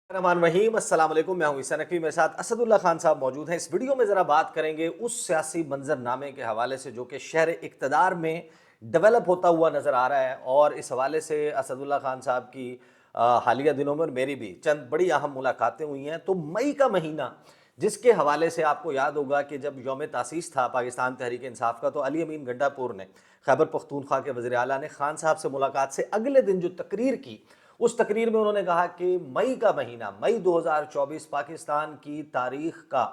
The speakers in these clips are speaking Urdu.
الرحمن الرحیم السلام علیکم، میں ہوں عیسیٰ نقوی، میرے ساتھ اسد اللہ خان صاحب موجود ہیں۔ اس ویڈیو میں ذرا بات کریں گے اس سیاسی منظر نامے کے حوالے سے جو کہ شہر اقتدار میں ڈیولپ ہوتا ہوا نظر آ رہا ہے، اور اس حوالے سے اسد اللہ خان صاحب کی حالیہ دنوں میں میری بھی چند بڑی اہم ملاقاتیں ہوئی ہیں۔ تو مئی کا مہینہ جس کے حوالے سے آپ کو یاد ہوگا کہ جب یوم تاسیس تھا پاکستان تحریک انصاف کا، تو علی امین گنڈا پور نے، خیبر پختونخوا کے وزیر اعلیٰ نے، خان صاحب سے ملاقات سے اگلے دن جو تقریر کی، اس تقریر میں انہوں نے کہا کہ مئی کا مہینہ، مئی 2024 پاکستان کی تاریخ کا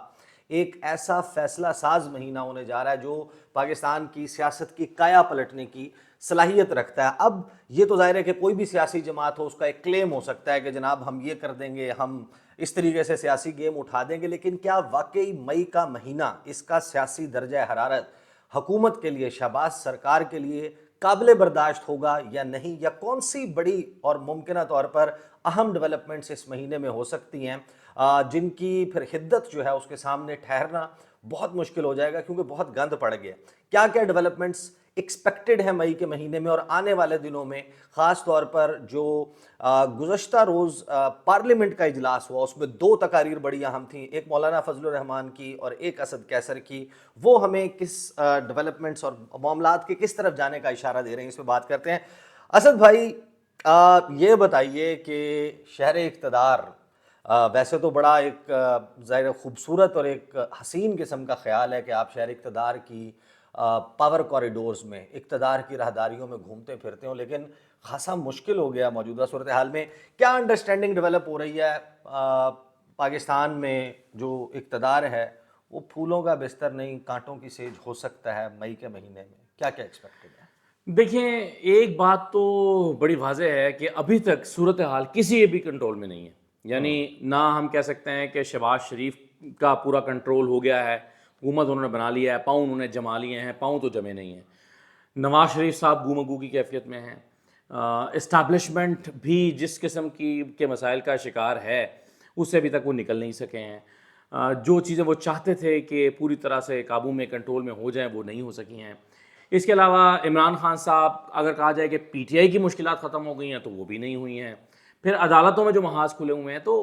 ایک ایسا فیصلہ ساز مہینہ ہونے جا رہا ہے جو پاکستان کی سیاست کی کایا پلٹنے کی صلاحیت رکھتا ہے۔ اب یہ تو ظاہر ہے کہ کوئی بھی سیاسی جماعت ہو، اس کا ایک کلیم ہو سکتا ہے کہ جناب ہم یہ کر دیں گے، ہم اس طریقے سے سیاسی گیم اٹھا دیں گے، لیکن کیا واقعی مئی کا مہینہ، اس کا سیاسی درجہ حرارت حکومت کے لیے، شہباز سرکار کے لیے قابل برداشت ہوگا یا نہیں؟ یا کون سی بڑی اور ممکنہ طور پر اہم ڈیولپمنٹس اس مہینے میں ہو سکتی ہیں جن کی پھر حدت جو ہے اس کے سامنے ٹھہرنا بہت مشکل ہو جائے گا، کیونکہ بہت گند پڑ گیا؟ کیا کیا ڈیولپمنٹس ایکسپیکٹڈ ہیں مئی کے مہینے میں اور آنے والے دنوں میں؟ خاص طور پر جو گزشتہ روز پارلیمنٹ کا اجلاس ہوا، اس میں دو تقاریر بڑی اہم تھیں، ایک مولانا فضل الرحمان کی اور ایک اسد کیسر کی، وہ ہمیں کس ڈیولپمنٹس اور معاملات کے کس طرف جانے کا اشارہ دے رہے ہیں؟ اس پہ بات کرتے ہیں۔ اسد بھائی، یہ بتائیے کہ شہر اقتدار ویسے تو بڑا ایک ظاہر خوبصورت اور ایک حسین قسم کا خیال ہے کہ آپ شہر اقتدار کی پاور کوریڈورز میں، اقتدار کی راہداریوں میں گھومتے پھرتے ہوں، لیکن خاصا مشکل ہو گیا موجودہ صورتحال میں۔ کیا انڈرسٹینڈنگ ڈیولپ ہو رہی ہے پاکستان میں؟ جو اقتدار ہے وہ پھولوں کا بستر نہیں، کانٹوں کی سیج ہو سکتا ہے مئی کے مہینے میں، کیا کیا ایکسپیکٹڈ ہے؟ دیکھیں، ایک بات تو بڑی واضح ہے کہ ابھی تک صورتحال کسی بھی کنٹرول میں نہیں ہے۔ یعنی نہ ہم کہہ سکتے ہیں کہ شہباز شریف کا پورا کنٹرول ہو گیا ہے، حکومت انہوں نے بنا لیا ہے، پاؤں انہوں نے جما لیے ہیں، پاؤں تو جمے نہیں ہیں۔ نواز شریف صاحب گو مگو کی کیفیت میں ہیں۔ اسٹیبلشمنٹ بھی جس قسم کے مسائل کا شکار ہے، اس سے ابھی تک وہ نکل نہیں سکے ہیں۔ جو چیزیں وہ چاہتے تھے کہ پوری طرح سے قابو میں، کنٹرول میں ہو جائیں، وہ نہیں ہو سکی ہیں۔ اس کے علاوہ عمران خان صاحب، اگر کہا جائے کہ پی ٹی آئی کی مشکلات ختم ہو گئی ہیں تو وہ بھی نہیں ہوئی ہیں۔ پھر عدالتوں میں جو محاذ کھلے ہوئے ہیں، تو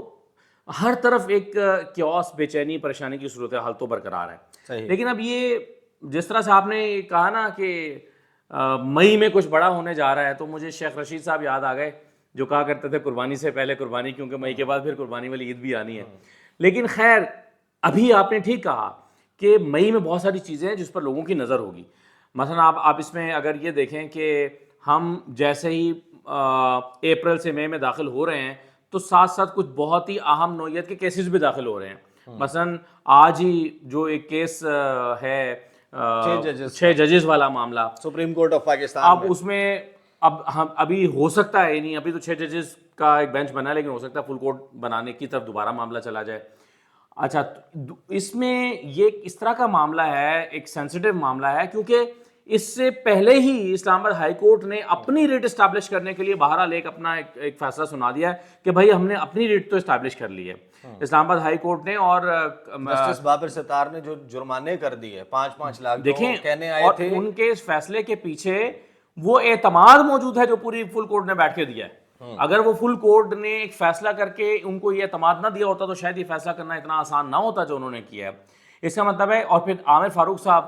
ہر طرف ایک کیوس، بے چینی، پریشانی کی صورتحال تو برقرار ہے۔ صحیح۔ لیکن اب یہ جس طرح سے آپ نے کہا نا کہ مئی میں کچھ بڑا ہونے جا رہا ہے، تو مجھے شیخ رشید صاحب یاد آ گئے جو کہا کرتے تھے قربانی سے پہلے قربانی، کیونکہ مئی کے بعد پھر قربانی والی عید بھی آنی ہے۔ لیکن خیر، ابھی آپ نے ٹھیک کہا کہ مئی میں بہت ساری چیزیں ہیں جس پر لوگوں کی نظر ہوگی۔ مثلا آپ اس میں اگر یہ دیکھیں کہ ہم جیسے ہی اپریل سے مئی میں داخل ہو رہے ہیں، تو ساتھ ساتھ کچھ بہت ہی اہم نوعیت کے کیسز بھی داخل ہو رہے ہیں۔ مثلا آج ہی جو ایک کیس ہے 6 ججز والا معاملہ سپریم کورٹ آف پاکستان اب اس میں ابھی ہو سکتا ہے، نہیں ابھی تو 6 ججز کا ایک بینچ بنا ہے، لیکن ہو سکتا ہے فل کورٹ بنانے کی طرف دوبارہ معاملہ چلا جائے۔ اچھا، اس میں یہ اس طرح کا معاملہ ہے، ایک سینسیٹیو معاملہ ہے، کیونکہ اس سے پہلے ہی اسلام آباد ہائی کورٹ نے اپنی ریٹ اسٹیبلش کرنے کے لیے بہرحال اپنا ایک فیصلہ سنا دیا ہے کہ بھائی ہم نے اپنی ریٹ تو اسٹیبلش کر لی ہے اسلام آباد ہائی کورٹ نے۔ اور جسٹس بابر ستار نے جو جرمانے کر دیے 5-5 لاکھ، دیکھیں، کہنے آئے اور تھے ان کے اس فیصلے کے پیچھے وہ اعتماد موجود ہے جو پوری فل کورٹ نے بیٹھ کے دیا ہے۔ اگر وہ فل کورٹ نے ایک فیصلہ کر کے ان کو یہ اعتماد نہ دیا ہوتا تو شاید یہ فیصلہ کرنا اتنا آسان نہ ہوتا جو انہوں نے کیا ہے۔ اس کا مطلب ہے، اور پھر عامر فاروق صاحب،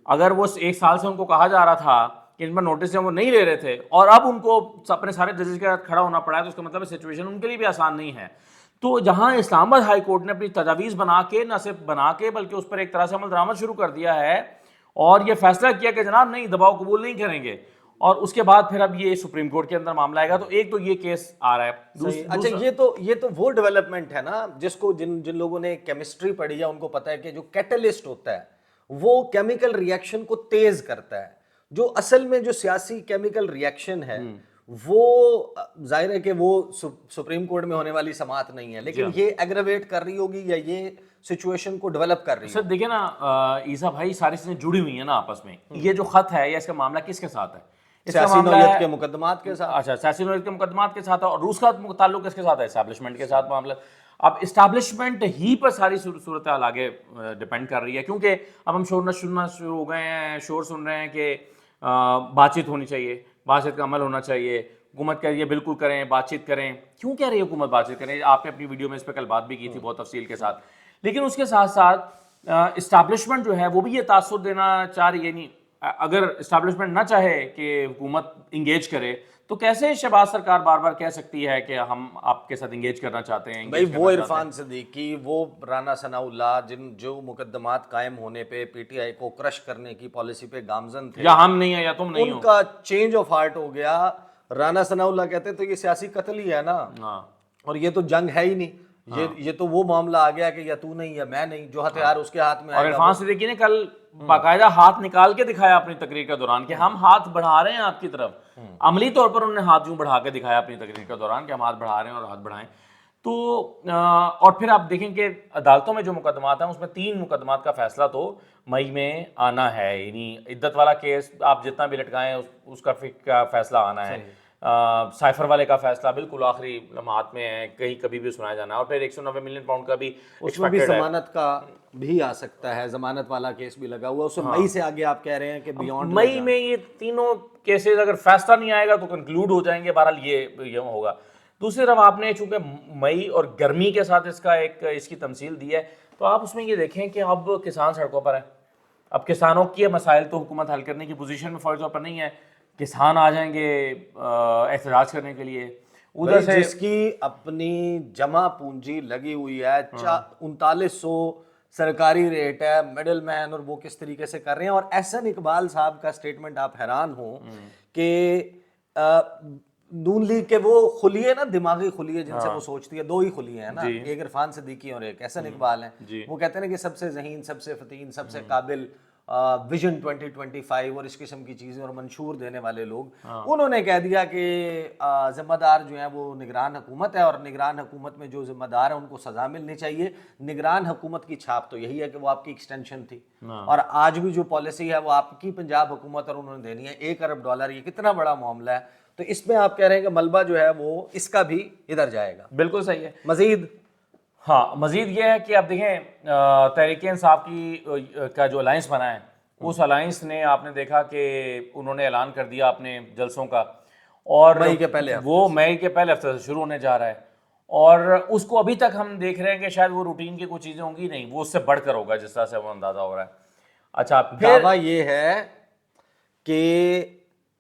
اگر وہ 1 سال سے ان کو کہا جا رہا تھا کہ ان پر نوٹس وہ نہیں لے رہے تھے، اور اب ان کو اپنے سارے ججز کے ساتھ کھڑا ہونا پڑا ہے، تو اس کا مطلب ہے سچویشن ان کے لیے بھی آسان نہیں ہے۔ تو جہاں اسلام آباد ہائی کورٹ نے اپنی تجاویز بنا کے، نہ صرف بنا کے بلکہ اس پر ایک طرح سے عمل درآمد شروع کر دیا ہے، اور یہ فیصلہ کیا کہ جناب نہیں، دباؤ قبول نہیں کریں گے، اور اس کے بعد پھر اب یہ سپریم کورٹ کے اندر معاملہ آئے گا۔ تو ایک تو یہ کیس آ رہا ہے۔ اچھا، یہ تو وہ ڈیولپمنٹ ہے نا جس کو جن لوگوں نے کیمسٹری پڑھی ہے ان کو پتہ ہے کہ جو کیٹلسٹ ہوتا ہے وہ کیمیکل ریئیکشن کو تیز کرتا ہے۔ جو اصل میں جو سیاسی کیمیکل ریئیکشن ہے وہ ظاہر ہے کہ وہ سپریم کورٹ میں ہونے والی سماعت نہیں ہے، لیکن یہ ایگریویٹ کر رہی ہوگی یا یہ سچویشن کو ڈیولپ کر رہی ہے۔ سر دیکھیں نا عیسیٰ بھائی، ساری چیزیں جڑی ہوئی ہیں نا آپس میں۔ یہ جو خط ہے یا اس کا معاملہ کس کے ساتھ ہے؟ اس کا سیاسی معاملہ نوعیت ہے کے مقدمات کے ساتھ۔ اچھا، سیاسی نوعیت کے مقدمات کے ساتھ ہے، اور روس کا تعلق کس کے ساتھ ہے؟ اسٹیبلشمنٹ کے ساتھ معاملہ۔ اب اسٹیبلشمنٹ ہی پر ساری صورتحال آگے ڈپینڈ کر رہی ہے، کیونکہ اب ہم سننا شروع ہو گئے ہیں، شور سن رہے ہیں کہ بات چیت ہونی چاہیے، بات چیت کا عمل ہونا چاہیے، حکومت کہہ رہی ہے بالکل کریں، بات چیت کریں. کیوں کہہ رہی ہے حکومت بات چیت کریں؟ آپ نے اپنی ویڈیو میں اس پہ کل بات بھی کی تھی بہت تفصیل کے ساتھ. لیکن اس کے ساتھ ساتھ اسٹیبلشمنٹ جو ہے وہ بھی یہ تاثر دینا چاہ رہی ہے. نہیں، اگر اسٹیبلشمنٹ نہ چاہے کہ حکومت انگیج کرے تو کیسے شہباز سرکار بار بار کہہ سکتی ہے کہ ہم آپ کے ساتھ انگیج کرنا چاہتے ہیں؟ بھائی وہ عرفان صدیقی، وہ رانا ثناء اللہ، جو مقدمات قائم ہونے پہ پی ٹی آئی کو کرش کرنے کی پالیسی پہ گامزن تھے، یا ہم نہیں ہیں یا تم نہیں ہو. ان کا چینج آف ہارٹ ہو گیا. رانا ثناء اللہ کہتے تو یہ سیاسی قتل ہی ہے نا، اور یہ تو جنگ ہے ہی نہیں. یہ تو وہ معاملہ آ گیا کہ یا تو نہیں یا میں نہیں، جو ہتھیار اس کے ہاتھ میں اور آئے گا. عرفان صدیقی نے کل باقاعدہ ہاتھ نکال کے دکھایا اپنی تقریر کے دوران کہ ہم ہاتھ بڑھا رہے ہیں آپ کی طرف. عملی طور پر انہوں نے ہاتھ یوں بڑھا کے دکھایا اپنی تقریر کے دوران کہ ہم ہاتھ بڑھا رہے ہیں اور ہاتھ بڑھائیں. تو اور پھر آپ دیکھیں کہ عدالتوں میں جو مقدمات ہیں اس میں 3 مقدمات کا فیصلہ تو مئی میں آنا ہے. یعنی عدت والا کیس آپ جتنا بھی لٹکائیں اس کا فیصلہ آنا ہے. سائفر والے کا فیصلہ بالکل آخری لمحات میں ہے، کہیں کبھی بھی سنایا جانا ہے. اور پھر 190 ملین پاؤنڈ کا بھی اس میں بھی ضمانت کا بھی آ سکتا ہے، ضمانت والا کیس بھی لگا ہوا. اس سے مئی سے آگے آپ کہہ رہے ہیں کہ بیونڈ مئی میں یہ تینوں کیسز اگر فیصلہ نہیں آئے گا تو کنکلوڈ ہو جائیں گے. بہرحال یہ ہوگا. دوسری طرف آپ نے چونکہ مئی اور گرمی کے ساتھ اس کی تمثیل دی ہے، تو آپ اس میں یہ دیکھیں کہ اب کسان سڑکوں پر ہیں. اب کسانوں کے مسائل تو حکومت حل کرنے کی پوزیشن میں فوری طور پر نہیں ہے. کسان آ جائیں گے احتجاج کرنے کے لیے. ادھر سے جس کی اپنی جمع پونجی لگی ہوئی ہے 3900 سرکاری ریٹ ہے، مڈل مین، اور وہ کس طریقے سے کر رہے ہیں. اور احسن اقبال صاحب کا سٹیٹمنٹ آپ حیران ہوں کہ نون لیگ کے وہ خلیے نا، دماغی خلیے جن سے وہ سوچتی ہے، 2 ہی خلیے ہیں نا، ایک عرفان صدیقی اور ایک احسن اقبال ہیں. وہ کہتے ہیں کہ سب سے ذہین، سب سے فطین، سب سے قابل ویژن 2025 اور اس قسم کی چیزیں اور منشور دینے والے لوگ، انہوں نے کہہ دیا کہ ذمہ دار جو ہیں وہ نگران حکومت ہے، اور نگران حکومت میں جو ذمہ دار ہیں ان کو سزا ملنی چاہیے. نگران حکومت کی چھاپ تو یہی ہے کہ وہ آپ کی ایکسٹینشن تھی، اور آج بھی جو پالیسی ہے وہ آپ کی پنجاب حکومت اور انہوں نے دینی ہے. $1 ارب، یہ کتنا بڑا معاملہ ہے. تو اس میں آپ کہہ رہے ہیں کہ ملبہ جو ہے وہ اس کا بھی ادھر جائے گا. بالکل صحیح ہے. مزید مزید یہ ہے کہ اب دیکھیں تحریک انصاف کا جو الائنس بنا ہے، اس الائنس نے آپ نے دیکھا کہ انہوں نے اعلان کر دیا اپنے جلسوں کا، اور مئی کے پہلے وہ مئی کے پہلے ہفتے سے شروع ہونے جا رہا ہے. اور اس کو ابھی تک ہم دیکھ رہے ہیں کہ شاید وہ روٹین کی کچھ چیزیں ہوں گی نہیں، وہ اس سے بڑھ کر ہوگا جس طرح سے وہ اندازہ ہو رہا ہے. اچھا، دعویٰ یہ ہے کہ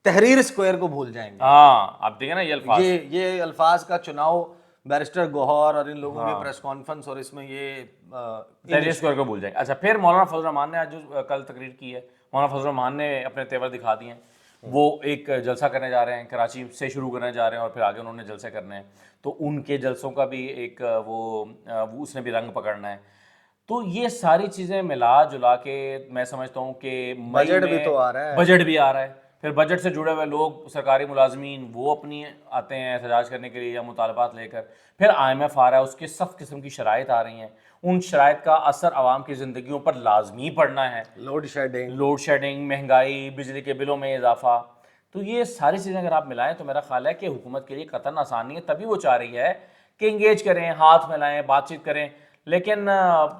تحریر اسکوائر کو بھول جائیں گے. آپ دیکھیں نا یہ الفاظ کا چناؤ بیرسٹر گوہر اور ان لوگوں کی پریس کانفرنس، اور اس میں یہ تحریر اسکوائر کو بھول جائیں گے. اچھا، پھر مولانا فضل الرحمان نے آج جو کل تقریر کی ہے، مولانا فضل الرحمان نے اپنے تیور دکھا دیے ہیں. وہ ایک جلسہ کرنے جا رہے ہیں، کراچی سے شروع کرنے جا رہے ہیں اور پھر آگے انہوں نے جلسے کرنے ہیں. تو ان کے جلسوں کا بھی ایک وہ اس نے بھی رنگ پکڑنا ہے. تو یہ ساری چیزیں ملا جلا کے میں سمجھتا ہوں کہ بجٹ بھی تو آ رہا ہے، بجٹ بھی آ رہا ہے. پھر بجٹ سے جڑے ہوئے لوگ، سرکاری ملازمین، وہ اپنی آتے ہیں احتجاج کرنے کے لیے یا مطالبات لے کر. پھر IMF آ رہا ہے، اس کے سخت قسم کی شرائط آ رہی ہیں. ان شرائط کا اثر عوام کی زندگیوں پر لازمی پڑنا ہے. لوڈ شیڈنگ، مہنگائی، بجلی کے بلوں میں اضافہ. تو یہ ساری چیزیں اگر آپ ملائیں تو میرا خیال ہے کہ حکومت کے لیے قطعاً آسان نہیں ہے. تبھی وہ چاہ رہی ہے کہ انگیج کریں، ہاتھ ملائیں، بات چیت کریں. لیکن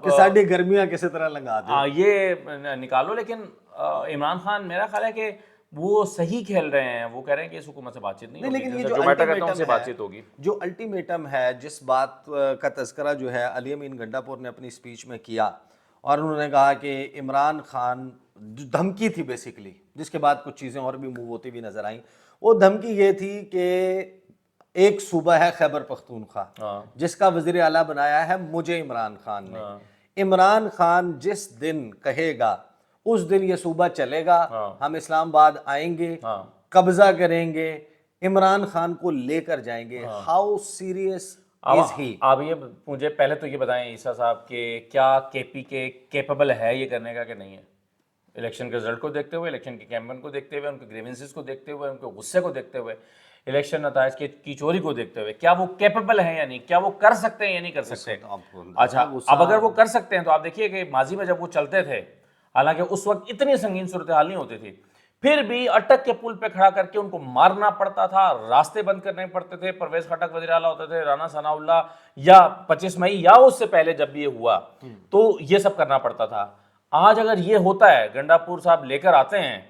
کہ ساری گرمیاں کسی طرح لگا دیں، یہ نکالو. لیکن عمران خان میرا خیال ہے کہ وہ صحیح کھیل رہے ہیں. وہ کہہ رہے ہیں کہ اس حکومت سے بات چیت نہیں ہوگی، لیکن یہ جو میں کہتا ہوں سے بات چیت ہوگی. جو الٹیمیٹم ہے، جس بات کا تذکرہ جو ہے علی امین گنڈا پور نے اپنی سپیچ میں کیا، اور انہوں نے کہا کہ عمران خان جو دھمکی تھی بیسیکلی، جس کے بعد کچھ چیزیں اور بھی موو ہوتی ہوئی نظر آئیں، وہ دھمکی یہ تھی کہ ایک صوبہ ہے خیبر پختونخوا، جس کا وزیر اعلیٰ بنایا ہے مجھے عمران خان نے. عمران خان جس دن کہے گا اس دن یہ صوبہ چلے گا، ہم اسلام آباد آئیں گے، قبضہ کریں گے، عمران خان کو لے کر جائیں گے. ہاؤ سیریس از ہی؟ آپ یہ مجھے پہلے تو یہ بتائیں عیسیٰ صاحب کہ کیا KP کے کیپیبل ہے یہ کرنے کا کہ نہیں ہے؟ الیکشن کے رزلٹ کو دیکھتے ہوئے، الیکشن کے کیمپین کو دیکھتے ہوئے، ان کے گریونسز کو دیکھتے ہوئے، ان کے غصے کو دیکھتے ہوئے، الیکشن نتائج کی چوری کو دیکھتے ہوئے، کیا وہ کیپیبل ہیں یا نہیں؟ کیا وہ کر سکتے ہیں یا نہیں کر سکتے؟ اچھا، اب اگر وہ کر سکتے ہیں تو آپ دیکھیے کہ ماضی میں جب وہ چلتے تھے، حالانکہ اس وقت اتنی سنگین صورتحال نہیں ہوتی تھی، پھر بھی اٹک کے پل پہ کھڑا کر کے ان کو مارنا پڑتا تھا، راستے بند کرنے پڑتے تھے. پرویز خٹک وزیر اعلیٰ ہوتے تھے، رانا ثناء اللہ، یا 25 مئی یا اس سے پہلے جب بھی یہ ہوا تو یہ سب کرنا پڑتا تھا. آج اگر یہ ہوتا ہے، گنڈا پور صاحب لے کر آتے ہیں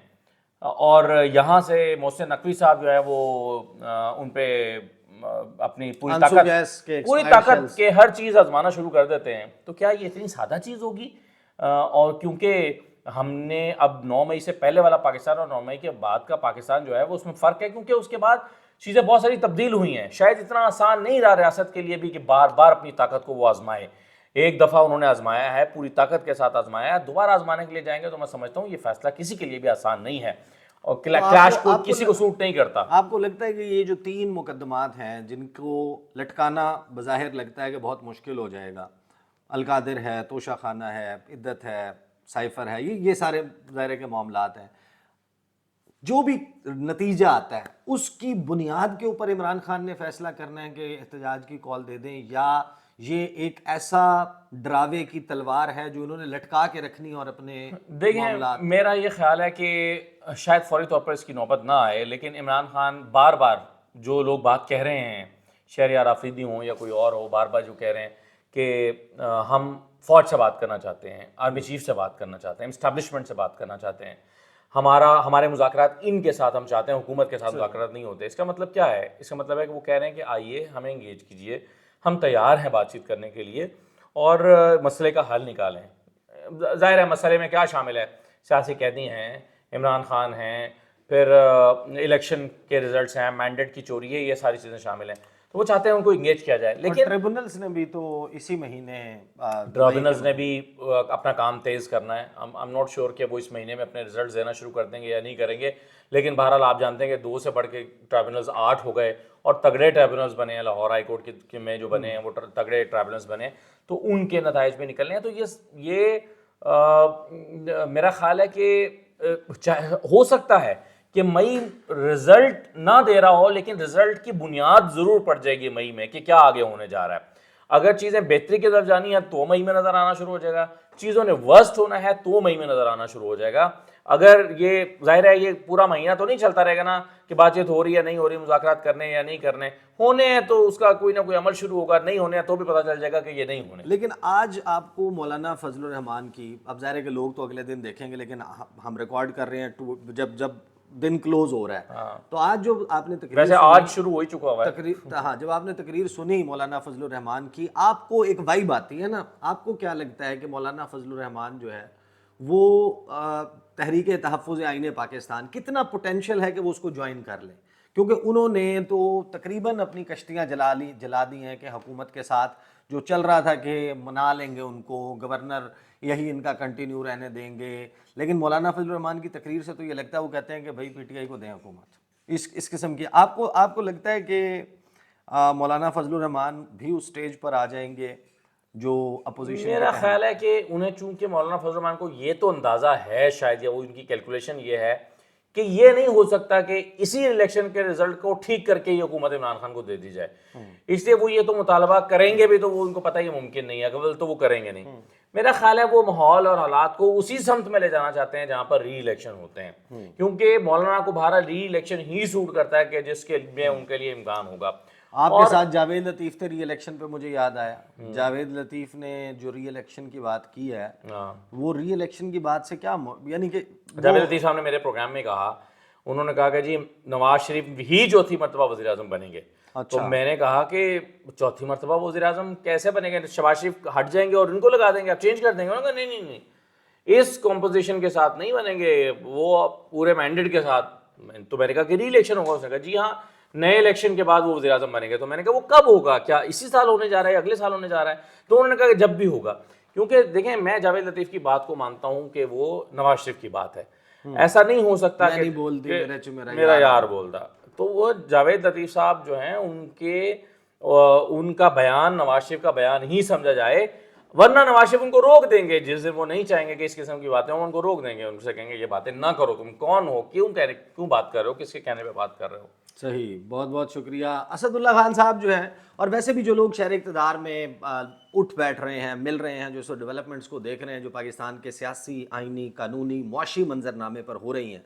اور یہاں سے محسن نقوی صاحب جو ہے وہ ان پہ اپنی پوری طاقت کے ہر چیز آزمانا شروع کر دیتے ہیں. تو کیا یہ اتنی سادہ چیز ہوگی؟ اور کیونکہ ہم نے اب 9 مئی سے پہلے والا پاکستان اور 9 مئی کے بعد کا پاکستان جو ہے وہ اس میں فرق ہے, کیونکہ اس کے بعد چیزیں بہت ساری تبدیل ہوئی ہیں. شاید اتنا آسان نہیں رہا ریاست کے لیے بھی کہ بار بار اپنی طاقت کو وہ آزمائے. ایک دفعہ انہوں نے آزمایا ہے, پوری طاقت کے ساتھ آزمایا ہے, دوبارہ آزمانے کے لیے جائیں گے تو میں سمجھتا ہوں یہ فیصلہ کسی کے لیے بھی آسان نہیں ہے, اور کلیش کو کسی کو سوٹ نہیں کرتا. آپ کو لگتا ہے کہ یہ جو 3 مقدمات ہیں جن کو لٹکانا بظاہر لگتا ہے کہ بہت مشکل ہو جائے گا, القادر ہے, توشہ خانہ ہے, عدت ہے, سائفر ہے, یہ سارے ظاہر کے معاملات ہیں, جو بھی نتیجہ آتا ہے اس کی بنیاد کے اوپر عمران خان نے فیصلہ کرنا ہے کہ احتجاج کی کال دے دیں, یا یہ ایک ایسا ڈراوے کی تلوار ہے جو انہوں نے لٹکا کے رکھنی اور اپنے دیکھیں میرا یہ خیال ہے کہ شاید فوری طور پر اس کی نوبت نہ آئے, لیکن عمران خان بار بار جو لوگ بات کہہ رہے ہیں, شہریار آفریدی ہوں یا کوئی اور ہو, بار بار جو کہہ رہے ہیں کہ ہم فوج سے بات کرنا چاہتے ہیں, آرمی چیف سے بات کرنا چاہتے ہیں, اسٹیبلشمنٹ سے بات کرنا چاہتے ہیں, ہمارے مذاکرات ان کے ساتھ ہم چاہتے ہیں, حکومت کے ساتھ مذاکرات نہیں ہوتے. اس کا مطلب کیا ہے؟ اس کا مطلب ہے کہ وہ کہہ رہے ہیں کہ آئیے ہمیں انگیج کیجئے, ہم تیار ہیں بات چیت کرنے کے لیے اور مسئلے کا حل نکالیں. ظاہر ہے مسئلے میں کیا شامل ہے؟ سیاسی قیدی ہیں, عمران خان ہیں, پھر الیکشن کے ریزلٹس ہیں, مینڈیٹ کی چوری ہے, یہ ساری چیزیں شامل ہیں. تو وہ چاہتے ہیں ان کو انگیج کیا جائے. لیکن ٹریبونلز نے بھی تو اسی مہینے ٹریبونلز نے بھی اپنا کام تیز کرنا ہے. I'm not sure کہ وہ اس مہینے میں اپنے رزلٹس دینا شروع کر دیں گے یا نہیں کریں گے, لیکن بہرحال آپ جانتے ہیں کہ 2 سے بڑھ کے ٹریبونلز 8 ہو گئے اور تگڑے ٹریبونلز بنے ہیں. لاہور ہائی کورٹ میں جو بنے ہیں وہ تگڑے ٹریبونلز بنے, تو ان کے نتائج بھی نکلنے ہیں. تو یہ میرا خیال ہے کہ ہو سکتا ہے کہ مئی رزلٹ نہ دے رہا ہو, لیکن رزلٹ کی بنیاد ضرور پڑ جائے گی مئی میں کہ کیا آگے ہونے جا رہا ہے. اگر چیزیں بہتری کی طرف جانی ہے تو مئی میں نظر آنا شروع ہو جائے گا, چیزوں نے ورسٹ ہونا ہے تو مئی میں نظر آنا شروع ہو جائے گا. اگر یہ ظاہر ہے یہ پورا مہینہ تو نہیں چلتا رہے گا نا کہ بات چیت ہو رہی ہے نہیں ہو رہی, مذاکرات کرنے یا نہیں کرنے, ہونے ہیں تو اس کا کوئی نہ کوئی عمل شروع ہوگا, نہیں ہونے ہیں تو بھی پتہ چل جائے گا کہ یہ نہیں ہونے. لیکن آج آپ کو مولانا فضل الرحمان کی, اب ظاہر ہے کہ لوگ تو اگلے دن دیکھیں گے, لیکن ہم ریکارڈ کر رہے ہیں جب دن کلوز ہو رہا ہے, تو آج جو آپ نے تقریر, ویسے آج شروع ہو ہی چکا ہوا ہے, ہاں جب آپ نے تقریر سنی مولانا فضل الرحمان کی, آپ کو ایک وائب آتی ہے نا, آپ کو کیا لگتا ہے کہ مولانا فضل الرحمان جو ہے وہ تحریک تحفظ آئین پاکستان کتنا پوٹینشیل ہے کہ وہ اس کو جوائن کر لیں؟ کیونکہ انہوں نے تو تقریباً اپنی کشتیاں جلا دی ہیں کہ حکومت کے ساتھ جو چل رہا تھا کہ منا لیں گے ان کو, گورنر یہی ان کا کنٹینیو رہنے دیں گے. لیکن مولانا فضل الرحمان کی تقریر سے تو یہ لگتا ہے وہ کہتے ہیں کہ بھائی پی ٹی آئی کو دیں حکومت, اس قسم کی. آپ کو لگتا ہے کہ مولانا فضل الرحمان بھی اس سٹیج پر آ جائیں گے جو اپوزیشن؟ میرا خیال ہے کہ انہیں چونکہ مولانا فضل الرحمان کو یہ تو اندازہ ہے شاید, یا وہ ان کی کیلکولیشن یہ ہے کہ یہ نہیں ہو سکتا کہ اسی الیکشن کے رزلٹ کو ٹھیک کر کے یہ حکومت عمران خان کو دے دی جائے, اس لیے وہ یہ تو مطالبہ کریں گے بھی, تو وہ ان کو پتہ یہ ممکن نہیں ہے, اگر تو وہ کریں گے نہیں. میرا خیال ہے وہ ماحول اور حالات کو اسی سمت میں لے جانا چاہتے ہیں جہاں پر ری الیکشن ہوتے ہیں, کیونکہ مولانا کو بہرحال ری الیکشن ہی سوٹ کرتا ہے کہ جس کے میں ان کے لیے امکان ہوگا. آپ کے ساتھ جاوید لطیف تھے ری الیکشن پہ, مجھے یاد آیا جاوید لطیف نے جو ری الیکشن کی بات کی ہے, وہ ری الیکشن کی بات سے کیا یعنی کہ جاوید لطیف صاحب نے میرے پروگرام میں کہا, انہوں نے کہا کہ جی نواز شریف ہی چوتھی مرتبہ وزیر اعظم بنیں گے. تو میں نے کہا کہ چوتھی مرتبہ وزیر اعظم کیسے بنے گے, شہباز شریف ہٹ جائیں گے اور ان کو لگا دیں گے, آپ چینج کر دیں گے؟ انہوں نے کہا نہیں, اس کمپوزیشن کے ساتھ نہیں بنیں گے, وہ پورے مینڈیٹ کے ساتھ. تو میں نے کہا کہ ری الیکشن ہوگا, اس نے کہا جی ہاں نئے الیکشن کے بعد وہ وزیر اعظم بنیں گے. تو میں نے کہا وہ کب ہوگا, کیا اسی سال ہونے جا رہا ہے, اگلے سال ہونے جا رہا ہے؟ تو انہوں نے کہا کہ جب بھی ہوگا. کیونکہ دیکھیں میں جاوید لطیف کی بات کو مانتا ہوں کہ وہ نواز شریف کی بات ہے, ایسا نہیں ہو سکتا کہ میرا یار بولتا. تو وہ جاوید لطیف صاحب جو ہیں ان کا بیان نواز شریف کا بیان ہی سمجھا جائے, ورنہ نواز شریف ان کو روک دیں گے جس دن وہ نہیں چاہیں گے کہ اس قسم کی باتیں ہوں, ان کو روک دیں گے, ان سے کہیں گے یہ باتیں نہ کرو, تم کون ہو, کیوں بات کر رہے ہو, کس کے کہنے پہ بات کر رہے ہو. صحیح, بہت بہت شکریہ اسد اللہ خان صاحب جو ہیں, اور ویسے بھی جو لوگ شہر اقتدار میں اٹھ بیٹھ رہے ہیں, مل رہے ہیں, جو سو ڈیولپمنٹس کو دیکھ رہے ہیں جو پاکستان کے سیاسی, آئینی, قانونی, معاشی منظرنامے پر ہو رہی ہیں,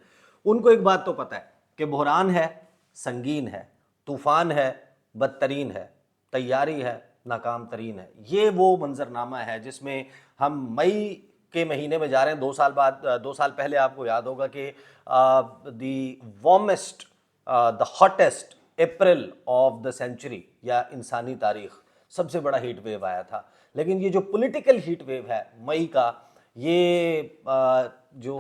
ان کو ایک بات تو پتہ ہے کہ بحران ہے, سنگین ہے, طوفان ہے, بدترین ہے, تیاری ہے, ناکام ترین ہے. یہ وہ منظرنامہ ہے جس میں ہم مئی کے مہینے میں جا رہے ہیں, 2 سال بعد, 2 سال پہلے آپ کو یاد ہوگا کہ دی وارمسٹ, دا hottest April of the century یا انسانی تاریخ, سب سے بڑا ہیٹ ویو آیا تھا. لیکن یہ جو پولیٹیکل ہیٹ ویو ہے مئی کا, یہ جو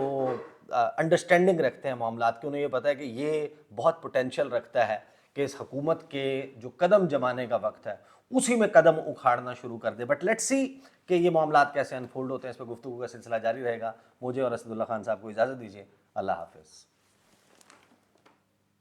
انڈرسٹینڈنگ رکھتے ہیں معاملات کی, انہیں یہ پتہ ہے کہ یہ بہت پوٹینشیل رکھتا ہے کہ اس حکومت کے جو قدم جمانے کا وقت ہے اسی میں قدم اکھاڑنا شروع کر دے. بٹ لیٹس سی کہ یہ معاملات کیسے انفولڈ ہوتے ہیں, اس پہ گفتگو کا سلسلہ جاری رہے گا. مجھے اور اسد اللہ خان صاحب کو اجازت دیجیے, اللہ حافظ.